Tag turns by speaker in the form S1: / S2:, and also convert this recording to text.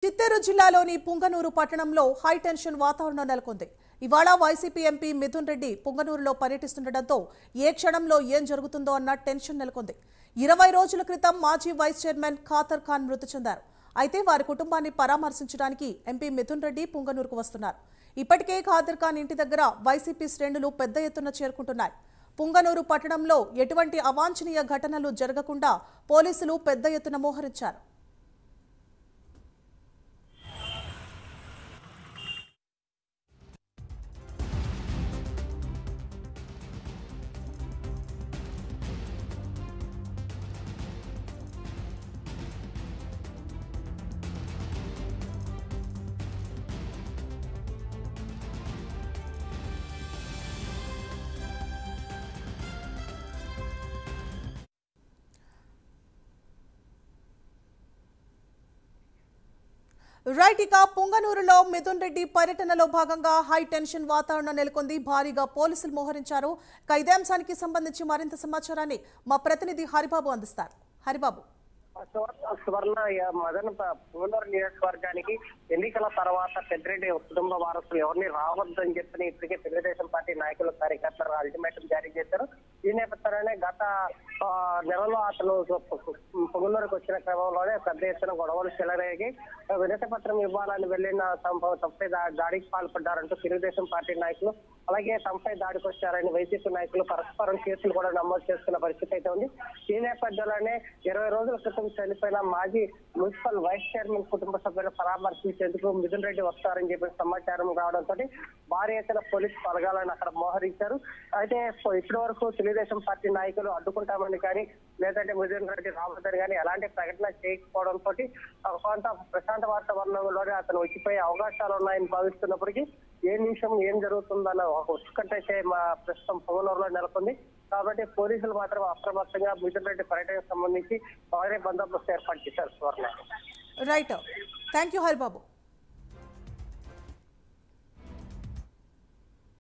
S1: చిత్తూరు జిల్లాలోని పుంగనూరు పట్టణంలో high tension వాతావరణం నెలకొంది. ఇవాళ వైసీపీ ఎంపీ మిథున్ రెడ్డి పుంగనూరులో పర్యటిస్తుండటంతో ఏ క్షణంలో ఏం జరుగుతుందో అన్న టెన్షన్ నెలకొంది. 20 రోజుల క్రితం మాజీ వైస్ చైర్మన్ ఖాదర్ ఖాన్ మృతి చెందారు. అయితే వారి కుటుంబాన్ని పరామర్శించడానికి ఎంపీ మిథున్ రెడ్డి పుంగనూరుకు వస్తున్నారు. ఇప్పటికే ఖాదర్ ఖాన్ ఇంటి దగ్గర వైసీపీ శ్రేణులు పెద్ద ఎత్తున చేరుకుంటున్నాయి. పుంగనూరు పట్టణంలో ఎటువంటి అవాంఛనీయ ఘటనలు జరగకుండా పోలీసులు పెద్ద ఎత్తున మోహరించారు. రైట్, ఇక పుంగనూరులో మిథున్ రెడ్డి పర్యటనలో భాగంగా హై టెన్షన్ వాతావరణం నెలకొంది. భారీగా పోలీసులు మోహరించారు. ఇదే అంశానికి సంబంధించి మరింత సమాచారాన్ని మా ప్రతినిధి హరిబాబు అందిస్తారు. హరిబాబు.
S2: సువర్ణ మదన్ పుంగనూరు నియోజకవర్గానికి ఎన్నికల తర్వాత పెద్దిరెడ్డి కుటుంబ వారసులు ఎవరిని రావద్దని చెప్పి ఇప్పటికే తెలుగుదేశం పార్టీ నాయకులు కార్యకర్తలు అల్టిమేటం జారీ చేశారు. ఈ నేపథ్యంలోనే గత నెలలో అతను పుంగనూరుకు వచ్చిన క్రమంలోనే పెద్ద ఎత్తున గొడవలు చెలరేగి వినతి పత్రం ఇవ్వాలని వెళ్లిన తమపై దాడికి పాల్పడ్డారంటూ తెలుగుదేశం పార్టీ నాయకులు, అలాగే తమపై దాడికి వచ్చారని వైసీపీ నాయకులు పరస్పరం కేసులు కూడా నమోదు చేసుకున్న పరిస్థితి అయితే ఉంది. ఈ నేపథ్యంలోనే 20 రోజుల క్రితం చనిపోయిన మాజీ మున్సిపల్ వైస్ చైర్మన్ కుటుంబ సభ్యులను పరామర్శించేందుకు మిథున్ రెడ్డి వస్తారని చెప్పి సమాచారం రావడంతో భారీ ఎత్తున పోలీసు బలగాలను అక్కడ మోహరించారు. అయితే ఇప్పటి వరకు తెలుగుదేశం పార్టీ నాయకులు అడ్డుకుంటామని కానీ లేదంటే మిథున్ రెడ్డి రావద్దని కానీ ఎలాంటి ప్రకటన చేయకపోవడంతో కొంత ప్రశాంత వాతావరణంలోనే అతను వచ్చిపోయే అవకాశాలు ఉన్నాయని భావిస్తున్నప్పటికీ ఏ నిమిషం ఏం జరుగుతుందన్న ఒక ఉత్కంఠ అయితే మా ప్రస్తుతం పుంగనూరులో నెలకొంది. కాబట్టి పోలీసులు మాత్రం అప్రమత్తంగా మిథున్ రెడ్డి పర్యటనకు సంబంధించి భారీ బందోబస్తు ఏర్పాటు చేశారు. Suvarna.
S1: Right, thank you Haribabu.